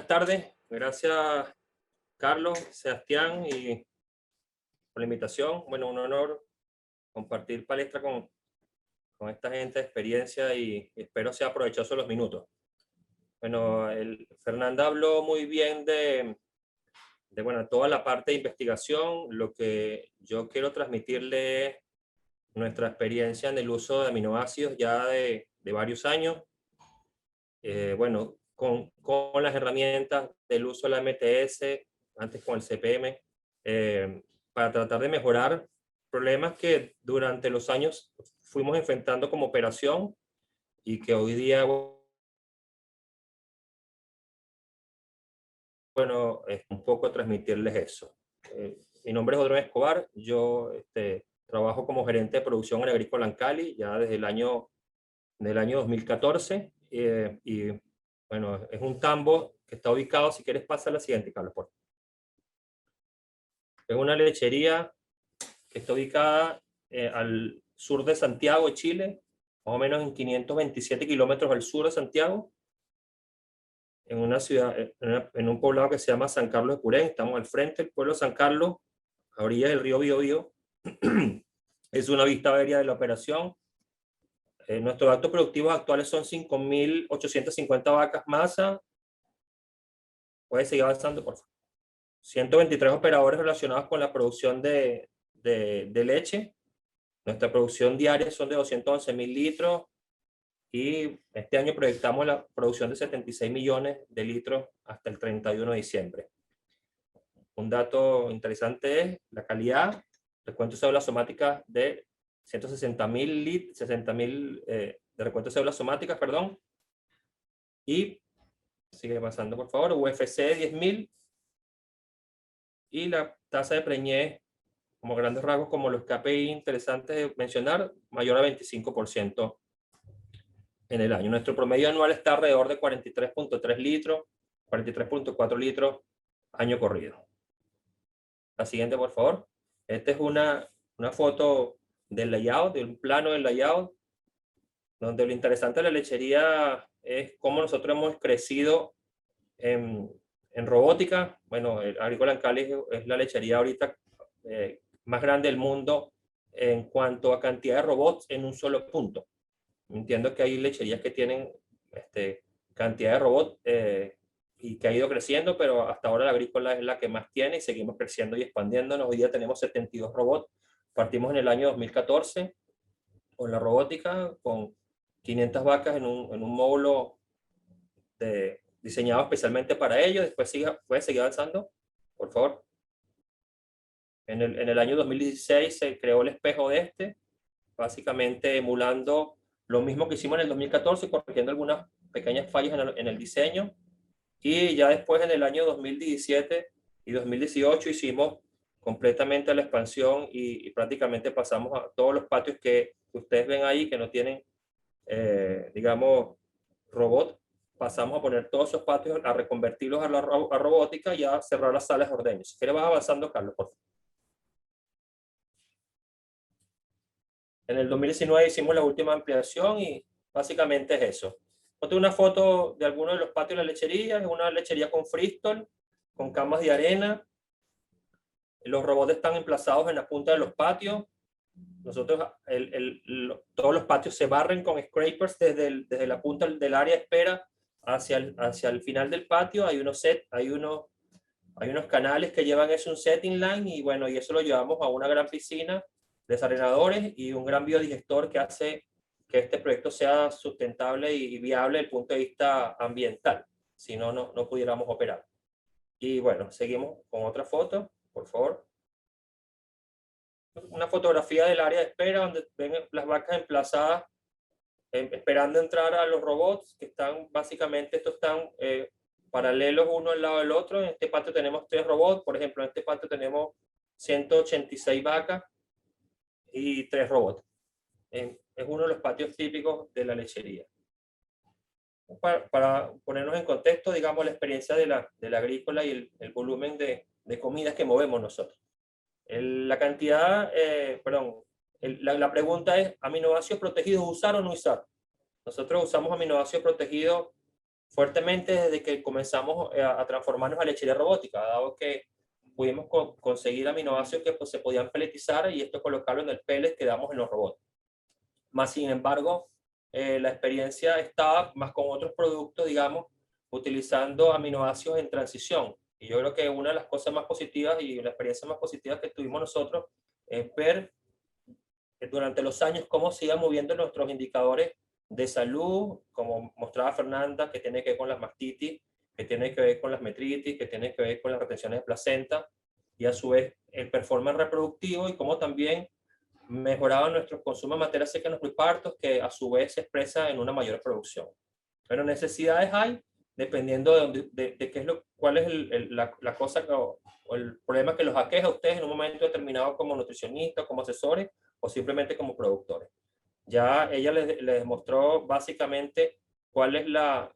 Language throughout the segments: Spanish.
tardes. Gracias, Carlos, Sebastián, y por la invitación. Bueno, un honor compartir palestra con esta gente de experiencia y espero sea provechoso los minutos. Bueno, Fernanda habló muy bien de bueno, toda la parte de investigación. Lo que yo quiero transmitirle es nuestra experiencia en el uso de aminoácidos ya de varios años. Bueno, con las herramientas del uso de la MTS, antes con el CPM, para tratar de mejorar problemas que durante los años fuimos enfrentando como operación y que hoy día, bueno, es un poco transmitirles eso. Mi nombre es Odrón Escobar, yo trabajo como gerente de producción en Agrícola en Cali ya desde el año 2014, y bueno, es un tambo que está ubicado, si quieres pasa a la siguiente, Carlos, por favor. Es una lechería que está ubicada al sur de Santiago, Chile, más o menos en 527 kilómetros al sur de Santiago, en una ciudad, en un poblado que se llama San Carlos de Purén. Estamos al frente del pueblo de San Carlos, a orillas del río Biobío. Es una vista aérea de la operación. Nuestros datos productivos actuales son 5.850 vacas masa. Puede seguir avanzando, por favor. 123 operadores relacionados con la producción de leche. Nuestra producción diaria son de 211.000 litros y este año proyectamos la producción de 76 millones de litros hasta el 31 de diciembre. Un dato interesante es la calidad. Recuento de células somáticas de 160.000 de recuento de células somáticas, perdón. Y sigue pasando, por favor. UFC 10.000. Y la tasa de preñez, como grandes rasgos, como los KPI interesantes de mencionar, mayor a 25% en el año. Nuestro promedio anual está alrededor de 43.3 litros, 43.4 litros año corrido. La siguiente, por favor. Esta es una foto del layout, de un plano del layout, donde lo interesante de la lechería es cómo nosotros hemos crecido en robótica. Bueno, Agrícola en Cali es la lechería ahorita más grande del mundo en cuanto a cantidad de robots en un solo punto. Entiendo que hay lecherías que tienen cantidad de robots y que ha ido creciendo, pero hasta ahora la Agrícola es la que más tiene y seguimos creciendo y expandiéndonos. Hoy día tenemos 72 robots. Partimos en el año 2014 con la robótica, con 500 vacas en un módulo diseñado especialmente para ello. Después puede seguir avanzando, por favor. En el año 2016 se creó el espejo básicamente emulando lo mismo que hicimos en el 2014, corrigiendo algunas pequeñas fallas en el diseño. Y ya después, en el año 2017 y 2018, hicimos completamente la expansión y prácticamente pasamos a todos los patios que ustedes ven ahí, que no tienen, digamos, robot. Pasamos a poner todos esos patios, a reconvertirlos a robótica y a cerrar las salas de ordeño. Si quieres, vas avanzando, Carlos, por favor. En el 2019 hicimos la última ampliación y básicamente es eso. Esta es una foto de alguno de los patios de la lechería. Es una lechería con freestall, con camas de arena. Los robots están emplazados en la punta de los patios. Nosotros, todos los patios se barren con scrapers desde la punta del área de espera hacia el final del patio. Hay unos canales que llevan un setting line y bueno, y eso lo llevamos a una gran piscina, desarenadores y un gran biodigestor que hace que este proyecto sea sustentable y viable desde el punto de vista ambiental. Si no, no pudiéramos operar. Y bueno, seguimos con otra foto, por favor. Una fotografía del área de espera donde ven las vacas emplazadas esperando entrar a los robots que están básicamente, estos están paralelos uno al lado del otro. En este patio tenemos 3 robots, por ejemplo, en este patio tenemos 186 vacas y 3 robots. Es uno de los patios típicos de la lechería. Para ponernos en contexto, digamos, la experiencia de la agrícola y el volumen de comidas que movemos nosotros. La cantidad, la pregunta es, ¿aminoácidos protegidos usar o no usar? Nosotros usamos aminoácidos protegidos fuertemente desde que comenzamos a transformarnos a lechería robótica, dado que pudimos conseguir aminoácidos que pues, se podían peletizar y esto colocarlo en el pellet que damos en los robots. Más sin embargo, la experiencia estaba más con otros productos, digamos, utilizando aminoácidos en transición. Y yo creo que una de las cosas más positivas y la experiencia más positiva que tuvimos nosotros es ver durante los años cómo se iban moviendo nuestros indicadores de salud, como mostraba Fernanda, que tiene que ver con las mastitis, que tiene que ver con las metritis, que tiene que ver con las retenciones de placenta, y a su vez el performance reproductivo y cómo también mejoraba nuestro consumo de materia seca en los prepartos, que a su vez se expresa en una mayor producción. Pero necesidades hay, dependiendo de qué es cuál es la cosa o el problema que los aqueja a ustedes en un momento determinado como nutricionistas, como asesores o simplemente como productores. Ya ella les mostró básicamente cuál es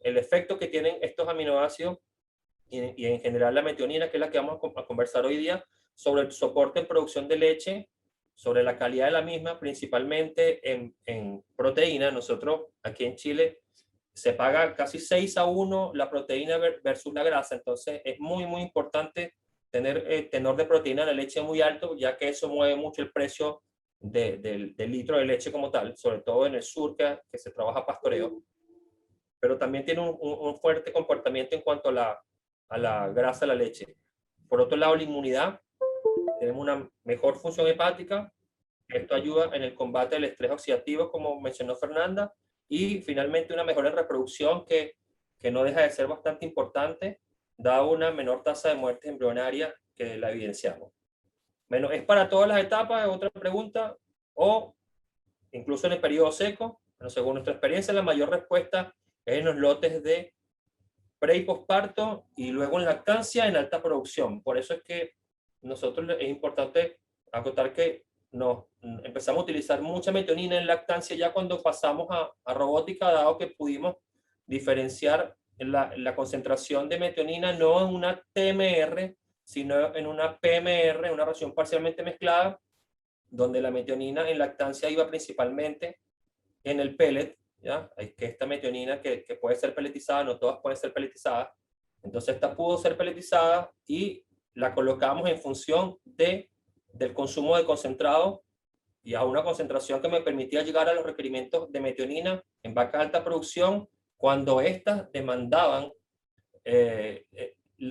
el efecto que tienen estos aminoácidos y en general la metionina, que es la que vamos a conversar hoy día, sobre el soporte en producción de leche, sobre la calidad de la misma, principalmente en proteína. Nosotros aquí en Chile se paga casi 6-1 la proteína versus la grasa, entonces es muy, muy importante tener tenor de proteína en la leche muy alto, ya que eso mueve mucho el precio del litro de leche como tal, sobre todo en el sur que se trabaja pastoreo, pero también tiene un fuerte comportamiento en cuanto a la grasa de la leche. Por otro lado, la inmunidad, tenemos una mejor función hepática, esto ayuda en el combate del estrés oxidativo, como mencionó Fernanda, y finalmente una mejor reproducción que no deja de ser bastante importante, da una menor tasa de muerte embrionaria que la evidenciamos. Bueno, ¿es para todas las etapas? Otra pregunta. O incluso en el periodo seco. Bueno, según nuestra experiencia, la mayor respuesta es en los lotes de pre y posparto y luego en lactancia en alta producción. Por eso es que nosotros es importante acotar que nos empezamos a utilizar mucha metionina en lactancia ya cuando pasamos a robótica, dado que pudimos diferenciar la concentración de metionina no en una TMR, sino en una PMR, una ración parcialmente mezclada, donde la metionina en lactancia iba principalmente en el pellet, ¿ya? Es que esta metionina que puede ser pelletizada, no todas pueden ser pelletizadas, entonces esta pudo ser pelletizada y la colocamos en función del consumo de concentrado y a una concentración que me permitía llegar a los requerimientos de metionina en vacas de alta producción cuando estas demandaban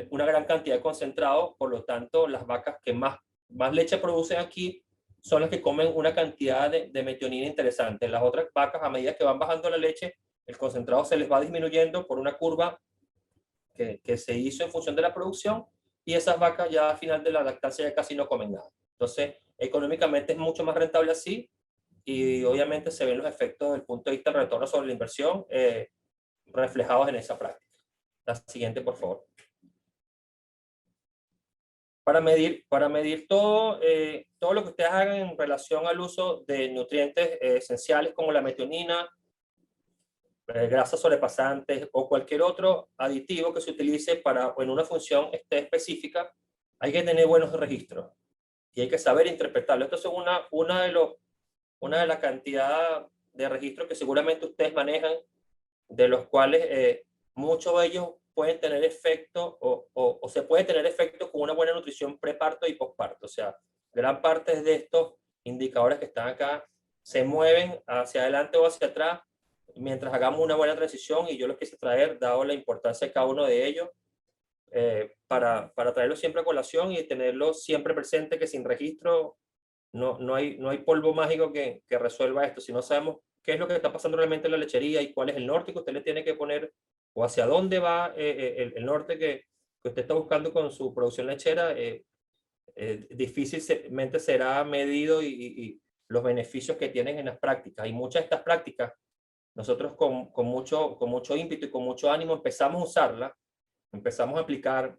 una gran cantidad de concentrado, por lo tanto las vacas que más leche producen aquí son las que comen una cantidad de metionina interesante. Las otras vacas, a medida que van bajando la leche, el concentrado se les va disminuyendo por una curva que se hizo en función de la producción y esas vacas ya al final de la lactancia ya casi no comen nada. Entonces, económicamente es mucho más rentable así y obviamente se ven los efectos desde el punto de vista del retorno sobre la inversión reflejados en esa práctica. La siguiente, por favor. Para medir todo, todo lo que ustedes hagan en relación al uso de nutrientes esenciales como la metionina, grasas sobrepasantes o cualquier otro aditivo que se utilice para en una función específica, hay que tener buenos registros y hay que saber interpretarlo. Esto es una de la cantidad de registros que seguramente ustedes manejan, de los cuales muchos de ellos pueden tener efecto o se puede tener efecto con una buena nutrición preparto y posparto. O sea, gran parte de estos indicadores que están acá se mueven hacia adelante o hacia atrás mientras hagamos una buena transición y yo los quise traer, dado la importancia de cada uno de ellos, para traerlo siempre a colación y tenerlo siempre presente, que sin registro no hay polvo mágico que resuelva esto. Si no sabemos qué es lo que está pasando realmente en la lechería y cuál es el norte que usted le tiene que poner o hacia dónde va el norte que usted está buscando con su producción lechera, difícilmente será medido y los beneficios que tienen en las prácticas. Y muchas de estas prácticas, nosotros con mucho ímpetu y con mucho ánimo empezamos a usarlas, empezamos a aplicar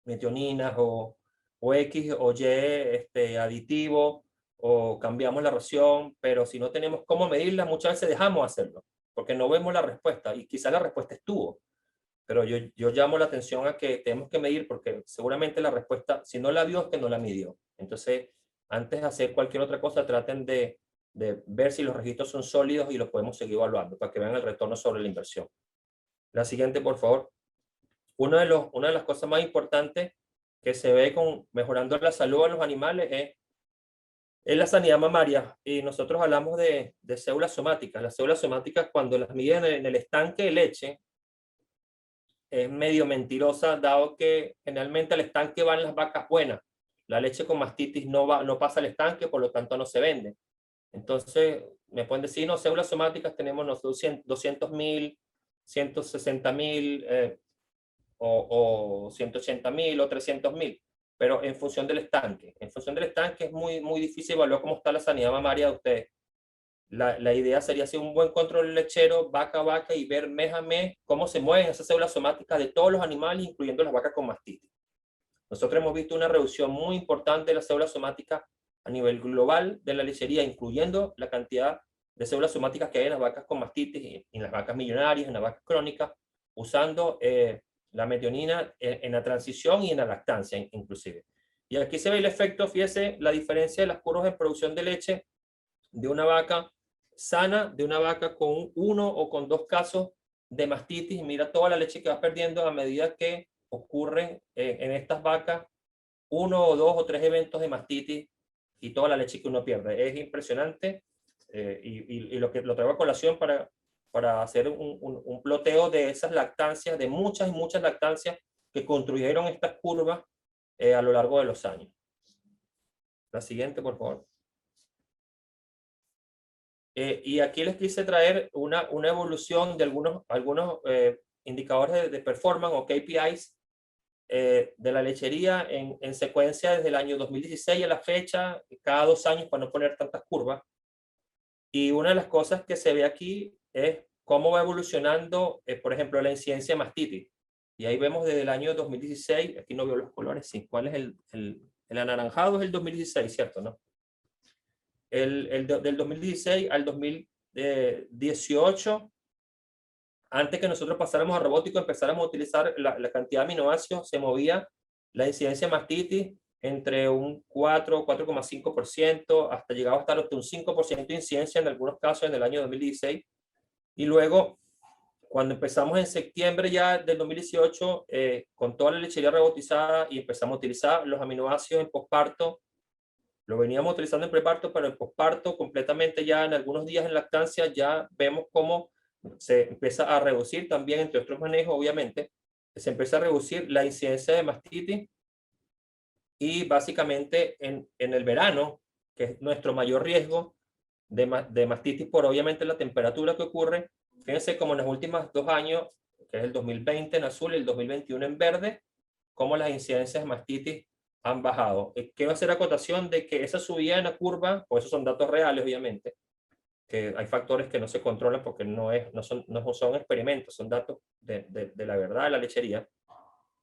metioninas o X o Y aditivo o cambiamos la ración, pero si no tenemos cómo medirla, muchas veces dejamos hacerlo, porque no vemos la respuesta y quizá la respuesta estuvo, pero yo llamo la atención a que tenemos que medir porque seguramente la respuesta, si no la vio, es que no la midió. Entonces, antes de hacer cualquier otra cosa, traten de ver si los registros son sólidos y los podemos seguir evaluando para que vean el retorno sobre la inversión. La siguiente, por favor. Una de las cosas más importantes que se ve con mejorando la salud de los animales es la sanidad mamaria. Y nosotros hablamos de células somáticas. Las células somáticas, cuando las miden en el estanque de leche, es medio mentirosa, dado que generalmente al estanque van las vacas buenas. La leche con mastitis no pasa al estanque, por lo tanto no se vende. Entonces, me pueden decir, no, células somáticas tenemos 200.000, 160.000, o 180.000 o 300.000, pero en función del estanque. En función del estanque es muy difícil evaluar cómo está la sanidad mamaria de ustedes. La idea sería hacer un buen control lechero, vaca a vaca, y ver mes a mes cómo se mueven esas células somáticas de todos los animales, incluyendo las vacas con mastitis. Nosotros hemos visto una reducción muy importante de las células somáticas a nivel global de la lechería, incluyendo la cantidad de células somáticas que hay en las vacas con mastitis, en las vacas millonarias, en las vacas crónicas, usando la metionina en la transición y en la lactancia inclusive. Y aquí se ve el efecto, fíjese la diferencia de las curvas de producción de leche de una vaca sana, de una vaca con 1 o con 2 casos de mastitis. Mira toda la leche que va perdiendo a medida que ocurren en estas vacas 1 o 2 o 3 eventos de mastitis y toda la leche que uno pierde. Es impresionante, y lo traigo a colación para hacer un ploteo de esas lactancias, de muchas y muchas lactancias que construyeron estas curvas a lo largo de los años. La siguiente, por favor. Y aquí les quise traer una evolución de algunos indicadores de performance o KPIs de la lechería en secuencia desde el año 2016 a la fecha, cada 2 años para no poner tantas curvas. Y una de las cosas que se ve aquí es cómo va evolucionando, por ejemplo, la incidencia de mastitis. Y ahí vemos desde el año 2016, aquí no veo los colores, sí. ¿Cuál es el anaranjado? Es el 2016, ¿cierto? ¿No? Del 2016 al 2018, antes que nosotros pasáramos a robótico, empezáramos a utilizar la cantidad de aminoácidos, se movía la incidencia de mastitis entre un 4,5%, hasta llegaba a estar hasta un 5% de incidencia en algunos casos en el año 2016. Y luego, cuando empezamos en septiembre ya del 2018, con toda la lechería robotizada y empezamos a utilizar los aminoácidos en posparto, lo veníamos utilizando en preparto, pero en posparto completamente ya en algunos días en lactancia ya vemos cómo se empieza a reducir también, entre otros manejos, obviamente, se empieza a reducir la incidencia de mastitis. Y básicamente en el verano, que es nuestro mayor riesgo de mastitis por obviamente la temperatura que ocurre, fíjense como en los últimos 2 años, que es el 2020 en azul y el 2021 en verde, cómo las incidencias de mastitis han bajado. Quiero hacer acotación de que esa subida en la curva, pues esos son datos reales obviamente, que hay factores que no se controlan porque no son experimentos, son datos de la verdad de la lechería.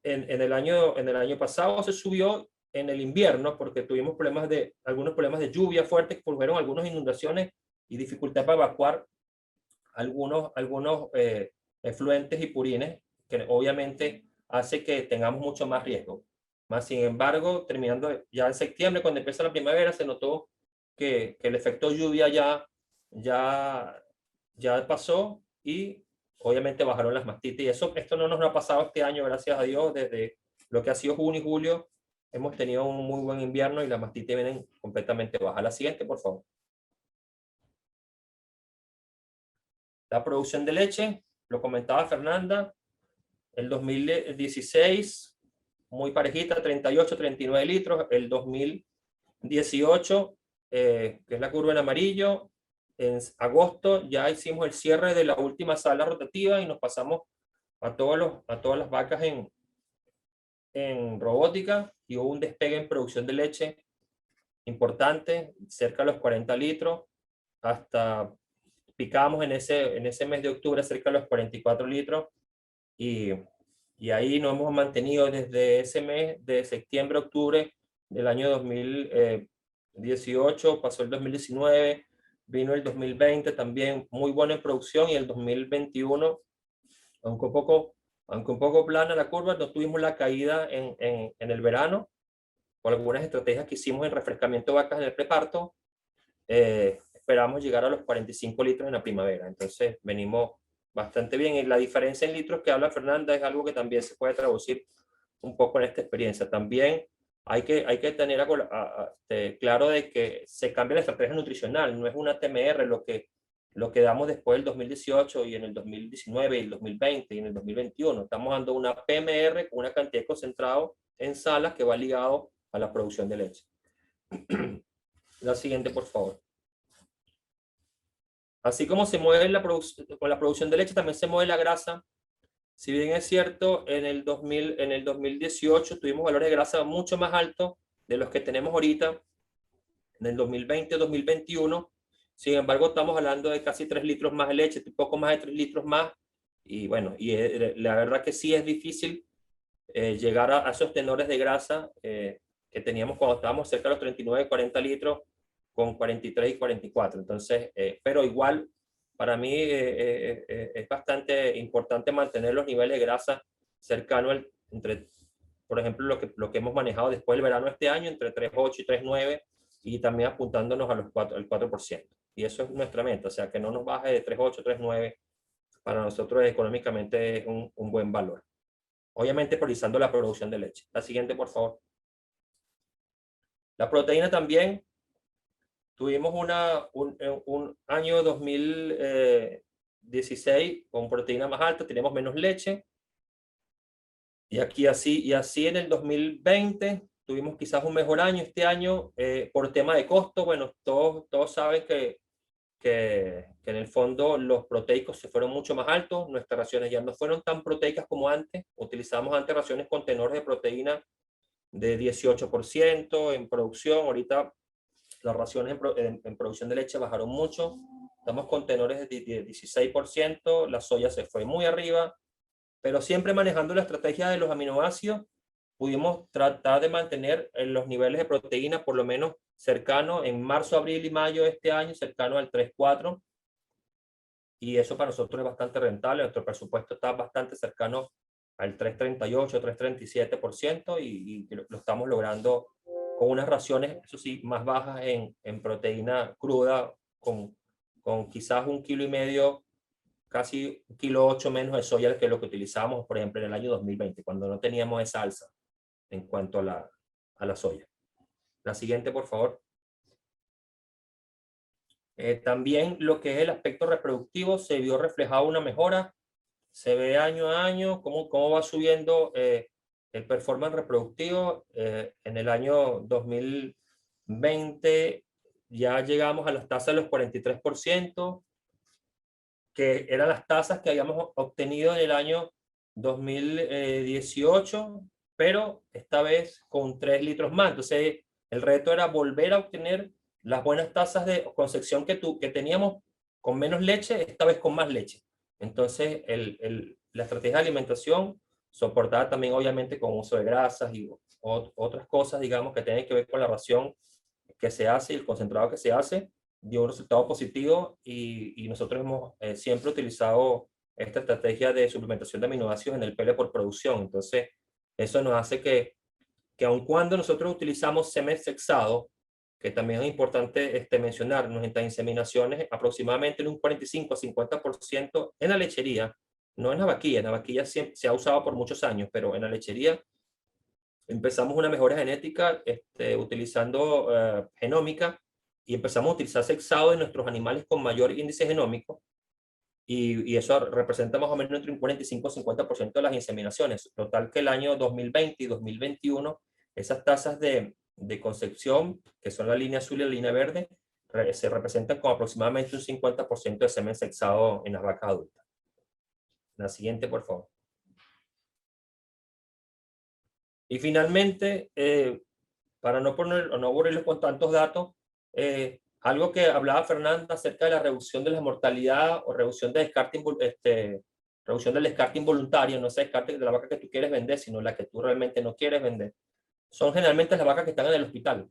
En el año pasado se subió en el invierno porque tuvimos algunos problemas de lluvia fuerte que produjeron algunas inundaciones y dificultad para evacuar algunos efluentes y purines, que obviamente hace que tengamos mucho más riesgo. Más sin embargo, terminando ya en septiembre, cuando empieza la primavera, se notó que el efecto lluvia ya pasó y obviamente bajaron las mastitis. Y esto no nos ha pasado este año, gracias a Dios. Desde lo que ha sido junio y julio, hemos tenido un muy buen invierno y las mastitis vienen completamente bajas. La siguiente, por favor. La producción de leche, lo comentaba Fernanda, el 2016, muy parejita, 38, 39 litros. El 2018, que es la curva en amarillo, en agosto ya hicimos el cierre de la última sala rotativa y nos pasamos a todas las vacas en robótica, y hubo un despegue en producción de leche importante, cerca de los 40 litros, hasta picamos en ese mes de octubre cerca de los 44 litros, y ahí nos hemos mantenido desde ese mes de septiembre, octubre del año 2018, pasó el 2019, vino el 2020 también muy bueno en producción, y el 2021, aunque un poco plana la curva, no tuvimos la caída en el verano, por algunas estrategias que hicimos en refrescamiento de vacas en el preparto. Esperamos llegar a los 45 litros en la primavera. Entonces venimos bastante bien. Y la diferencia en litros que habla Fernanda es algo que también se puede traducir un poco en esta experiencia. También hay que tener claro de que se cambia la estrategia nutricional, no es una TMR lo que damos después del 2018 y en el 2019 y el 2020 y en el 2021. Estamos dando una PMR con una cantidad de concentrado en salas que va ligado a la producción de leche. La siguiente, por favor. Así como se mueve con la producción de leche, también se mueve la grasa. Si bien es cierto, en el 2018 tuvimos valores de grasa mucho más altos de los que tenemos ahorita, en el 2020-2021. Sin embargo, estamos hablando de casi 3 litros más de leche, un poco más de 3 litros más. Y bueno, la verdad que sí es difícil llegar a esos tenores de grasa que teníamos cuando estábamos cerca de los 39-40 litros con 43 y 44. Entonces, pero igual, para mí es bastante importante mantener los niveles de grasa cercanos entre, por ejemplo, lo que hemos manejado después del verano este año, entre 3.8 y 3.9, y también apuntándonos a al 4%. Y eso es nuestra meta, o sea, que no nos baje de 3.8, 3.9, para nosotros económicamente es un buen valor. Obviamente priorizando la producción de leche. La siguiente, por favor. La proteína también. Tuvimos un año 2016 con proteína más alta, teníamos menos leche. Y así en el 2020 tuvimos quizás un mejor año. Este año, por tema de costo, bueno, todos saben que en el fondo los proteicos se fueron mucho más altos. Nuestras raciones ya no fueron tan proteicas como antes. Utilizamos antes raciones con tenores de proteína de 18% en producción. Ahorita las raciones en producción de leche bajaron mucho. Estamos con tenores de 16%. La soya se fue muy arriba. Pero siempre manejando la estrategia de los aminoácidos, pudimos tratar de mantener los niveles de proteína por lo menos cercano en marzo, abril y mayo de este año, cercano al 3-4. Y eso para nosotros es bastante rentable. Nuestro presupuesto está bastante cercano al 3,38, 3,37%, y lo estamos logrando con unas raciones, eso sí, más bajas en proteína cruda, con quizás 1,5 kilos, casi 1,8 kilos menos de soya que lo que utilizábamos, por ejemplo, en el año 2020, cuando no teníamos esa alza en cuanto a la soya. La siguiente, por favor. También lo que es el aspecto reproductivo, se vio reflejado una mejora. Se ve año a año cómo va subiendo el performance reproductivo. En el año 2020 ya llegamos a las tasas de los 43%, que eran las tasas que habíamos obtenido en el año 2018, pero esta vez con 3 litros más. Entonces, el reto era volver a obtener las buenas tasas de concepción que teníamos con menos leche, esta vez con más leche. Entonces, la estrategia de alimentación, soportada también obviamente con uso de grasas y otras cosas, digamos, que tienen que ver con la ración que se hace y el concentrado que se hace, dio un resultado positivo, y nosotros hemos siempre utilizado esta estrategia de suplementación de aminoácidos en el pele por producción. Entonces, eso nos hace que aun cuando nosotros utilizamos semen sexado, que también es importante mencionar, nuestras inseminaciones aproximadamente en un 45 a 50% en la lechería, no en la vaquilla. En la vaquilla se ha usado por muchos años, pero en la lechería empezamos una mejora genética utilizando genómica, y empezamos a utilizar sexado en nuestros animales con mayor índice genómico, y eso representa más o menos entre un 45 a 50% de las inseminaciones. Total que el año 2020 y 2021, esas tasas de concepción, que son la línea azul y la línea verde, se representan con aproximadamente un 50% de semen sexado en las vacas adultas. La siguiente, por favor. Y finalmente, para no aburrirlos con tantos datos, algo que hablaba Fernanda acerca de la reducción de la mortalidad o reducción del descarte involuntario, no ese descarte de la vaca que tú quieres vender, sino la que tú realmente no quieres vender, son generalmente las vacas que están en el hospital.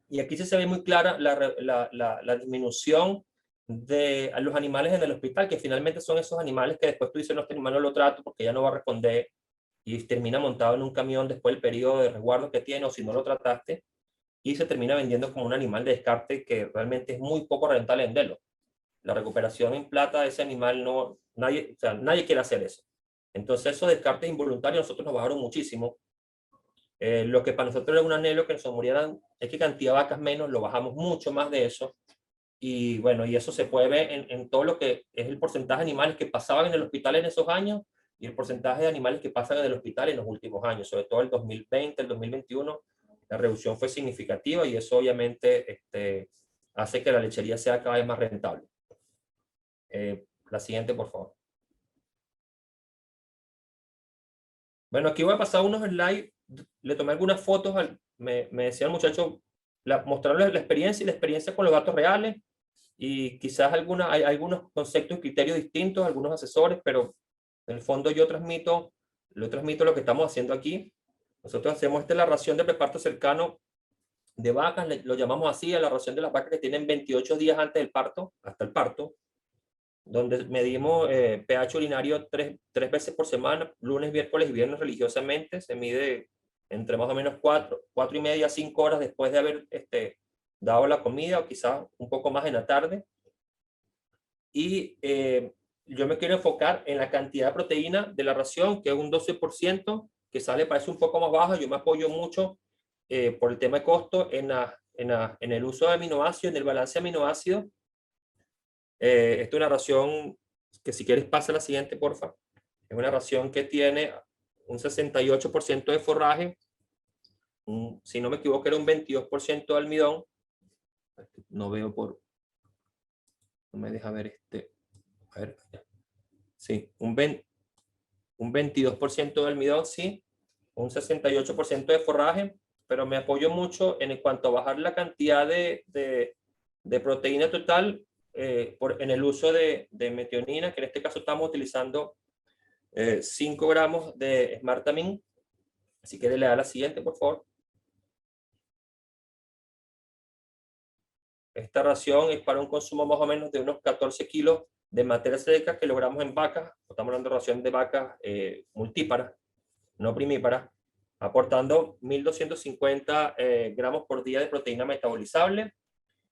Y aquí se ve muy clara la disminución de los animales en el hospital, que finalmente son esos animales que después tú dices, no, este animal no lo trato porque ya no va a responder, y termina montado en un camión después del periodo de resguardo que tiene, o si no lo trataste, y se termina vendiendo como un animal de descarte que realmente es muy poco rentable venderlo. la recuperación en plata de ese animal nadie quiere hacer eso. Entonces esos descartes involuntarios nosotros nos bajaron muchísimo. Lo que para nosotros era un anhelo que nos murieran, es que cantidad de vacas menos, lo bajamos mucho más de eso. Y bueno, y eso se puede ver en todo lo que es el porcentaje de animales que pasaban en el hospital en esos años y el porcentaje de animales que pasan en el hospital en los últimos años, sobre todo el 2020, el 2021, la reducción fue significativa y eso obviamente hace que la lechería sea cada vez más rentable. La siguiente, por favor. Bueno, aquí voy a pasar unos slides. Le tomé algunas fotos, me decía el muchacho, mostrarles la experiencia con los datos reales y quizás hay algunos conceptos y criterios distintos, algunos asesores, pero en el fondo yo transmito lo que estamos haciendo aquí. Nosotros hacemos la ración de preparto cercano de vacas, lo llamamos así, a la ración de las vacas que tienen 28 días antes del parto, hasta el parto, donde medimos pH urinario tres veces por semana, lunes, miércoles y viernes religiosamente. Se mide entre más o menos 4:30 a 5 horas después de haber dado la comida, o quizás un poco más en la tarde. Y yo me quiero enfocar en la cantidad de proteína de la ración, que es un 12%, que parece un poco más baja. Yo me apoyo mucho por el tema de costo en el uso de aminoácidos, en el balance de aminoácidos. Esta es una ración que, si quieres, pasa a la siguiente, porfa. Es una ración que tiene un 68% de forraje, si no me equivoco era un 22% de almidón. No veo no me deja ver a ver, sí, un 22% de almidón, sí, un 68% de forraje, pero me apoyo mucho en cuanto a bajar la cantidad de proteína total en el uso de metionina, que en este caso estamos utilizando 5 gramos de Smartamin. Si quiere, le da la siguiente, por favor. Esta ración es para un consumo más o menos de unos 14 kilos de materia seca que logramos en vacas. Estamos hablando de ración de vacas multíparas, no primíparas, aportando 1250 gramos por día de proteína metabolizable.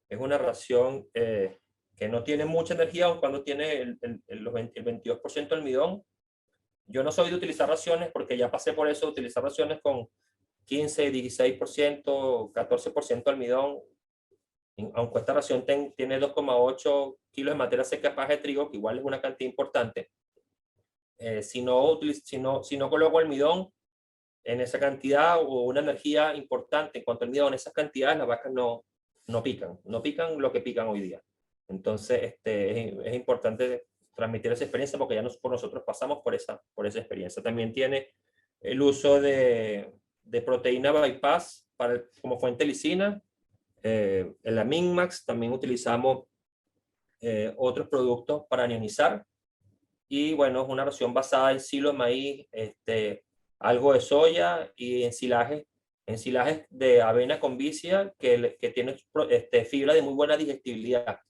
Es una ración que no tiene mucha energía, aun cuando tiene el 22% de almidón. Yo no soy de utilizar raciones porque ya pasé por eso, de utilizar raciones con 15, 16%, 14% de almidón. Aunque esta ración tiene 2,8 kilos de materia seca de paja de trigo, que igual es una cantidad importante, si no coloco almidón en esa cantidad o una energía importante en cuanto al almidón en esas cantidades, las vacas no pican lo que pican hoy día. Entonces es importante transmitir esa experiencia porque ya nosotros pasamos por esa experiencia. También tiene el uso de proteína bypass como fuente de lisina. En la Minmax también utilizamos otros productos para ionizar. Y bueno, es una ración basada en silo de maíz, algo de soya y ensilajes de avena con vicia que tiene fibra de muy buena digestibilidad.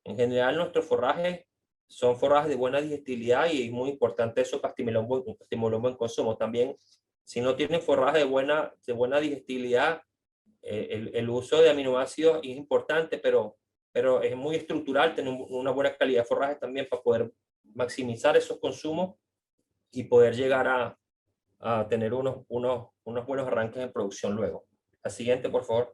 En general, nuestros forrajes son forrajes de buena digestibilidad y es muy importante eso para estimular un buen consumo. También, si no tienen forraje de buena digestibilidad, el uso de aminoácidos es importante, pero es muy estructural tener una buena calidad de forraje también para poder maximizar esos consumos y poder llegar a tener unos buenos arranques en producción luego. La siguiente, por favor.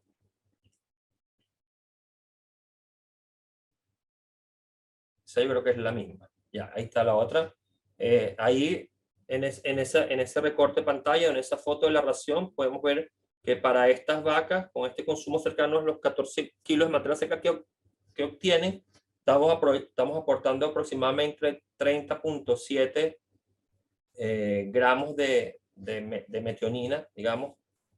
Esa yo creo que es la misma. Ya, ahí está la otra. Ahí, en ese recorte de pantalla, en esa foto de la ración, podemos ver que para estas vacas, con este consumo cercano a los 14 kilos de materia seca que obtienen, estamos aportando aproximadamente 30.7 gramos de metionina, digamos,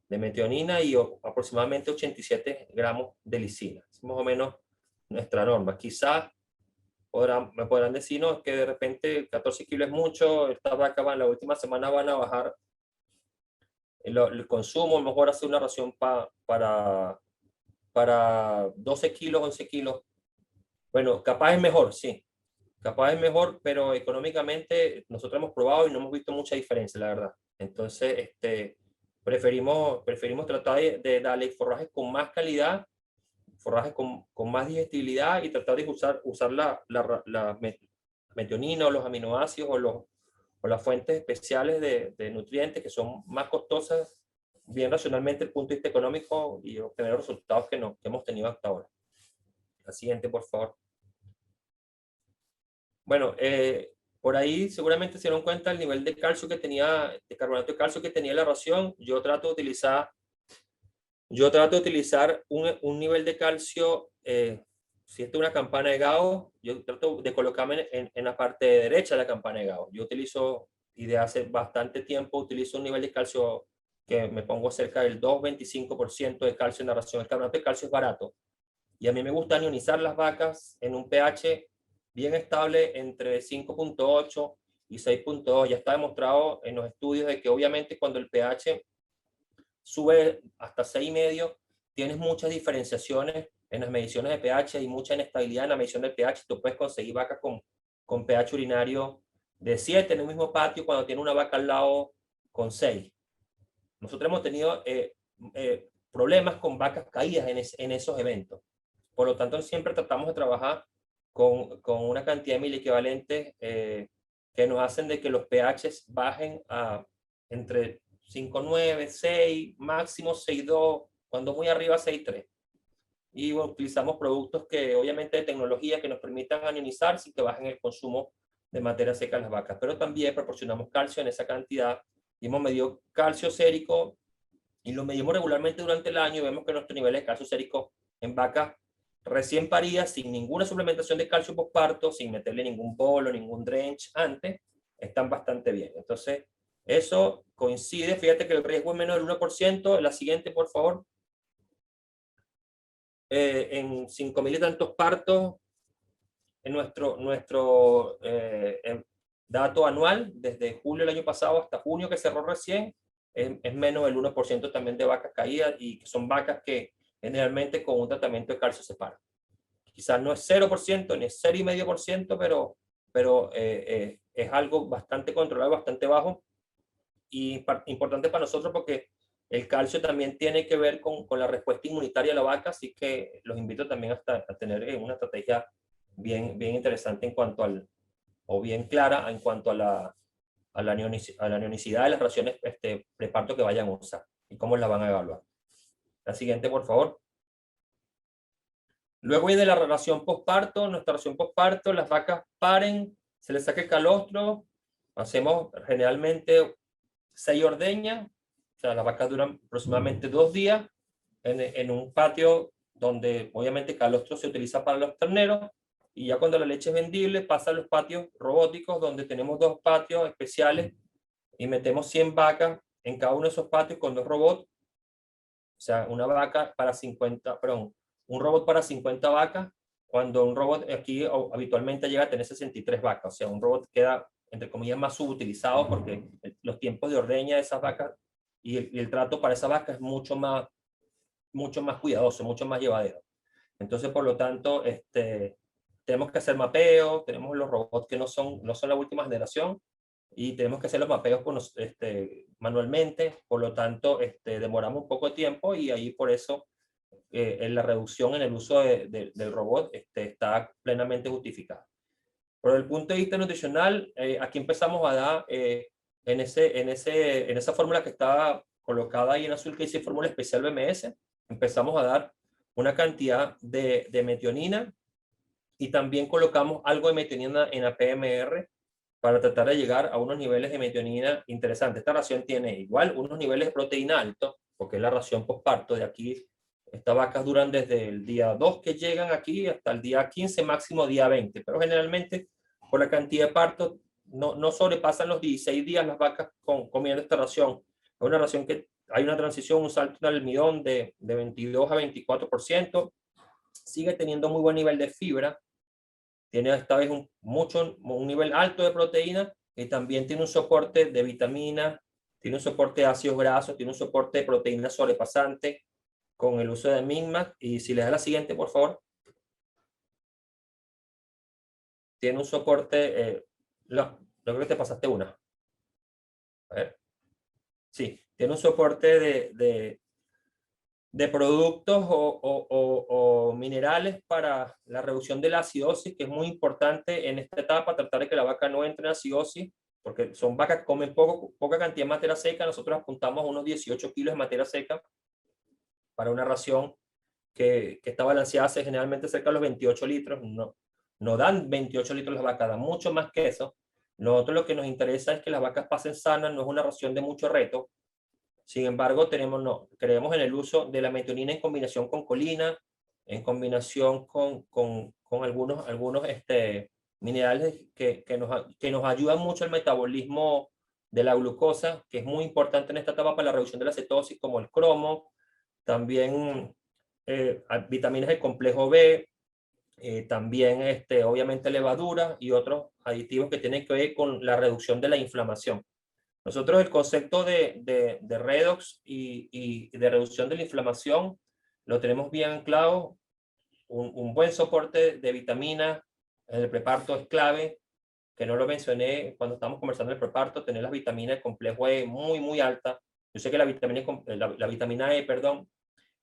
de metionina y aproximadamente 87 gramos de lisina. Es más o menos nuestra norma. Quizás me podrán decir, no, es que de repente 14 kilos es mucho, estas vacas la última semana van a bajar el consumo, mejor hacer una ración para 12 kilos, 11 kilos. Bueno, capaz es mejor, sí. Capaz es mejor, pero económicamente nosotros hemos probado y no hemos visto mucha diferencia, la verdad. Entonces, preferimos tratar de darle forrajes con más calidad, forrajes con más digestibilidad y tratar de usar la metionina o los aminoácidos o las fuentes especiales de nutrientes que son más costosas, bien racionalmente desde el punto de vista económico y obtener los resultados que hemos tenido hasta ahora. La siguiente, por favor. Bueno, por ahí seguramente se dieron cuenta el nivel de calcio que tenía, de carbonato de calcio que tenía la ración. Yo trato de utilizar un nivel de calcio, si esta es una campana de Gauss, yo trato de colocarme en la parte derecha de la campana de Gauss. Yo utilizo, y de hace bastante tiempo, utilizo un nivel de calcio que me pongo cerca del 2,25% de calcio en la ración. El carbonato de calcio es barato. Y a mí me gusta ionizar las vacas en un pH bien estable entre 5,8 y 6,2. Ya está demostrado en los estudios de que obviamente cuando el pH sube hasta 6,5, tienes muchas diferenciaciones en las mediciones de pH y mucha inestabilidad en la medición del pH. Tú puedes conseguir vacas con pH urinario de 7 en el mismo patio cuando tiene una vaca al lado con 6. Nosotros hemos tenido problemas con vacas caídas en esos eventos. Por lo tanto, siempre tratamos de trabajar con una cantidad de miliequivalentes que nos hacen de que los pHs bajen a entre 5,9, 6, máximo 6,2, cuando muy arriba 6,3. Y bueno, utilizamos productos que obviamente de tecnología que nos permitan ionizar sin que bajen el consumo de materia seca en las vacas. Pero también proporcionamos calcio en esa cantidad y hemos medido calcio sérico y lo medimos regularmente durante el año y vemos que nuestros niveles de calcio sérico en vacas recién paridas, sin ninguna suplementación de calcio postparto, sin meterle ningún bolo, ningún drench antes, están bastante bien. Entonces, eso coincide, fíjate que el riesgo es menos del 1%. La siguiente, por favor. En 5,000 y tantos partos, en nuestro dato anual, desde julio del año pasado hasta junio que cerró recién, es menos del 1% también de vacas caídas y que son vacas que generalmente con un tratamiento de calcio se paran. Quizás no es 0% ni es 0,5%, pero es algo bastante controlado, bastante bajo y importante para nosotros porque el calcio también tiene que ver con la respuesta inmunitaria de la vaca, así que los invito también a tener una estrategia bien interesante en cuanto o bien clara en cuanto a la neonicidad de las raciones preparto que vayan a usar y cómo las van a evaluar. La siguiente, por favor. Luego de la ración postparto, nuestra ración postparto, las vacas paren, se les saca el calostro, hacemos generalmente 6 ordeñas, o sea, las vacas duran aproximadamente 2 días en un patio donde obviamente el calostro se utiliza para los terneros y ya cuando la leche es vendible pasa a los patios robóticos donde tenemos 2 patios especiales y metemos 100 vacas en cada uno de esos patios con 2 robots, o sea, una vaca para 50, perdón, un robot para 50 vacas, cuando un robot aquí habitualmente llega a tener 63 vacas, o sea, un robot queda, entre comillas, más subutilizado porque los tiempos de ordeña de esas vacas y el trato para esa vaca es mucho más cuidadoso, mucho más llevadero. Entonces, por lo tanto, tenemos que hacer mapeos, tenemos los robots que no son la última generación y tenemos que hacer los mapeos manualmente, por lo tanto, demoramos un poco de tiempo y ahí por eso la reducción en el uso del robot está plenamente justificada. Por el punto de vista nutricional, aquí empezamos a dar en esa fórmula que estaba colocada ahí en azul que dice fórmula especial BMS, empezamos a dar una cantidad de metionina y también colocamos algo de metionina en la PMR para tratar de llegar a unos niveles de metionina interesantes. Esta ración tiene igual unos niveles de proteína altos, porque es la ración postparto de aquí. Estas vacas duran desde el día 2 que llegan aquí hasta el día 15, máximo día 20, pero generalmente por la cantidad de partos no sobrepasan los 16 días las vacas comiendo esta ración. Es una ración que hay una transición, un salto en el almidón de 22 a 24%, sigue teniendo muy buen nivel de fibra, tiene esta vez un nivel alto de proteína y también tiene un soporte de vitaminas, tiene un soporte de ácidos grasos, tiene un soporte de proteínas sobrepasantes con el uso de MINMAX. Y si le das la siguiente, por favor. Tiene un soporte, no, creo que te pasaste una. A ver. Sí, tiene un soporte de productos o minerales para la reducción de la acidosis, que es muy importante en esta etapa, tratar de que la vaca no entre en acidosis, porque son vacas que comen poca cantidad de materia seca. Nosotros apuntamos a unos 18 kilos de materia seca para una ración que está balanceada generalmente cerca de los 28 litros. No dan 28 litros las vacas, dan mucho más que eso. Nosotros lo que nos interesa es que las vacas pasen sanas, no es una ración de mucho reto. Sin embargo, creemos en el uso de la metionina en combinación con colina, en combinación con algunos minerales que nos ayudan mucho al metabolismo de la glucosa, que es muy importante en esta etapa para la reducción de la cetosis, como el cromo, también vitaminas del complejo B, también obviamente levadura y otros aditivos que tienen que ver con la reducción de la inflamación. Nosotros el concepto de redox y de reducción de la inflamación lo tenemos bien anclado. Un buen soporte de vitaminas en el preparto es clave, que no lo mencioné cuando estamos conversando del preparto, tener las vitaminas del complejo E muy alta. Yo sé que la vitamina E, perdón,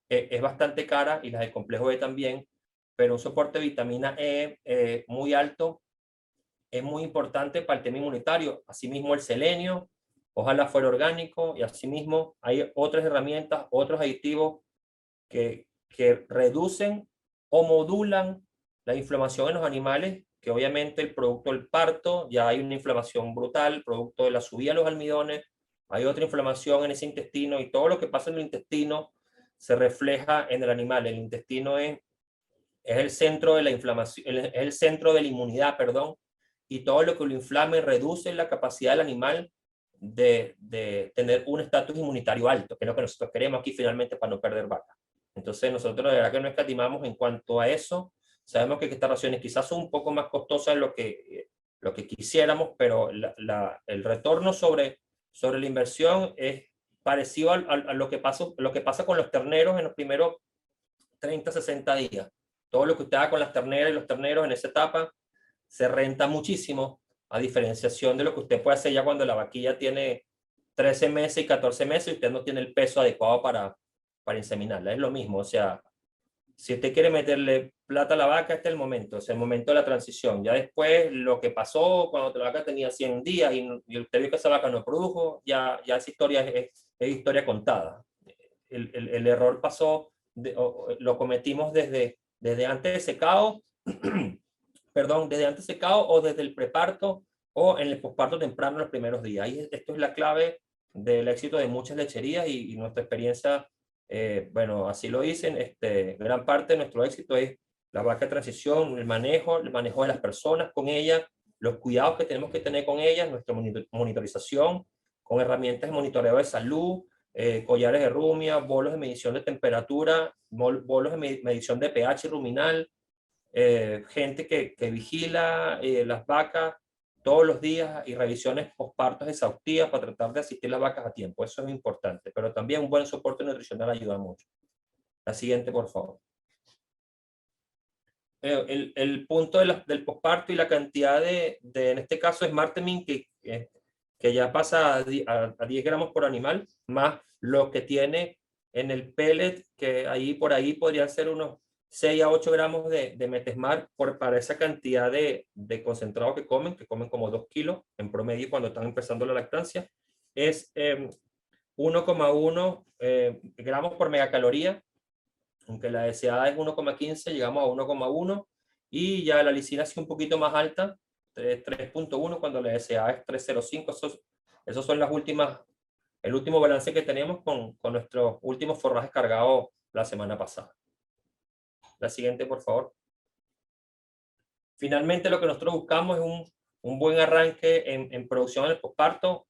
es bastante cara y las del complejo E también, pero un soporte de vitamina E muy alto es muy importante para el tema inmunitario. Asimismo el selenio, ojalá fuera orgánico, y asimismo hay otras herramientas, otros aditivos que reducen o modulan la inflamación en los animales, que obviamente el producto del parto, ya hay una inflamación brutal, producto de la subida de los almidones, hay otra inflamación en ese intestino, y todo lo que pasa en el intestino se refleja en el animal. El intestino es el centro de la inflamación, es el centro de la inmunidad, perdón, y todo lo que lo inflame reduce la capacidad del animal de tener un estatus inmunitario alto, que es lo que nosotros queremos aquí finalmente para no perder vaca. Entonces nosotros de verdad que no escatimamos en cuanto a eso. Sabemos que estas raciones quizás son un poco más costosas de lo que quisiéramos, pero el retorno sobre la inversión es parecido a lo que pasa con los terneros en los primeros 30, 60 días. Todo lo que usted haga con las terneras y los terneros en esa etapa se renta muchísimo, a diferenciación de lo que usted puede hacer ya cuando la vaquilla tiene 13 meses y 14 meses y usted no tiene el peso adecuado para inseminarla. Es lo mismo, o sea, si usted quiere meterle plata a la vaca, este es el momento, es el momento de la transición. Ya después, lo que pasó cuando la vaca tenía 100 días y usted vio que esa vaca no produjo, ya esa historia es historia contada. El error pasó, lo cometimos desde antes de secado, perdón, desde antes de secado o desde el preparto o en el posparto temprano en los primeros días. Y esto es la clave del éxito de muchas lecherías y nuestra experiencia, bueno, así lo dicen, gran parte de nuestro éxito es la vaca de transición, el manejo de las personas con ella, los cuidados que tenemos que tener con ellas, nuestra monitorización con herramientas de monitoreo de salud, collares de rumia, bolos de medición de temperatura, bolos de medición de pH ruminal, gente que vigila las vacas todos los días y revisiones postpartos exhaustivas para tratar de asistir a las vacas a tiempo. Eso es importante, pero también un buen soporte nutricional ayuda mucho. La siguiente, por favor. El punto del posparto y la cantidad en este caso, Smartemin, que ya pasa a 10 gramos por animal, más lo que tiene en el pellet, que ahí por ahí podrían ser unos 6 a 8 gramos de Metesmar para esa cantidad de concentrado que comen como 2 kilos en promedio cuando están empezando la lactancia. Es 1,1 gramos por megacaloría, aunque la deseada es 1,15, llegamos a 1,1, y ya la lisina es un poquito más alta, 3,1, cuando la deseada es 3,05. Esos son el último balance que tenemos con nuestros últimos forrajes cargados la semana pasada. La siguiente, por favor. Finalmente, lo que nosotros buscamos es un buen arranque en producción en el posparto,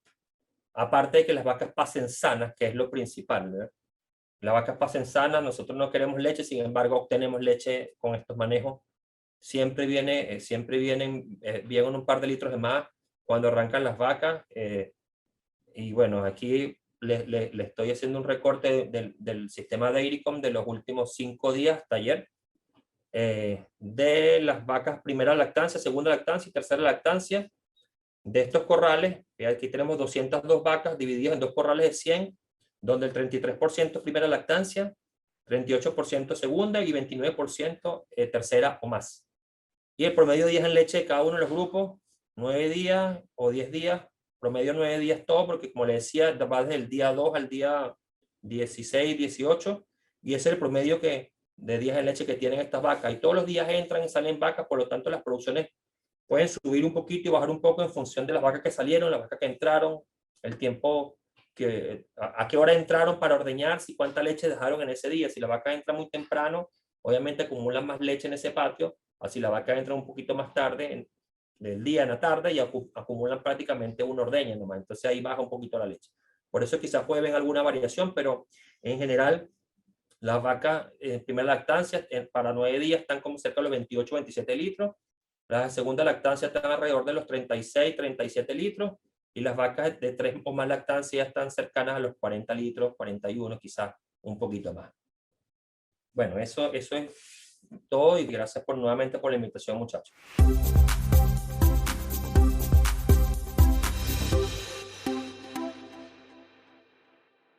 aparte de que las vacas pasen sanas, que es lo principal, ¿verdad? Las vacas pasen sanas, nosotros no queremos leche, sin embargo obtenemos leche con estos manejos. Siempre vienen un par de litros de más cuando arrancan las vacas. Y bueno, aquí le estoy haciendo un recorte del sistema de IRICOM de los últimos 5 días hasta ayer. De las vacas primera lactancia, segunda lactancia y tercera lactancia. De estos corrales, aquí tenemos 202 vacas divididas en 2 corrales de 100, donde el 33% es primera lactancia, 38% segunda y 29% tercera o más. Y el promedio de días en leche de cada uno de los grupos, 9 días o 10 días, promedio 9 días todo, porque como les decía, va desde el día 2 al día 16, 18, y ese es el promedio de días en leche que tienen estas vacas. Y todos los días entran y salen vacas, por lo tanto las producciones pueden subir un poquito y bajar un poco en función de las vacas que salieron, las vacas que entraron, el tiempo a qué hora entraron para ordeñar, si cuánta leche dejaron en ese día. Si la vaca entra muy temprano, obviamente acumulan más leche en ese patio. Así la vaca entra un poquito más tarde, del día en la tarde, y acumulan prácticamente una ordeña nomás. Entonces ahí baja un poquito la leche. Por eso quizás puede haber alguna variación, pero en general las vacas en primera lactancia para 9 días están como cerca de los 28, 27 litros. Las segunda lactancia están alrededor de los 36, 37 litros. Y las vacas de 3 o más lactancia ya están cercanas a los 40 litros, 41, quizás un poquito más. Bueno, eso es todo y gracias nuevamente por la invitación, muchachos.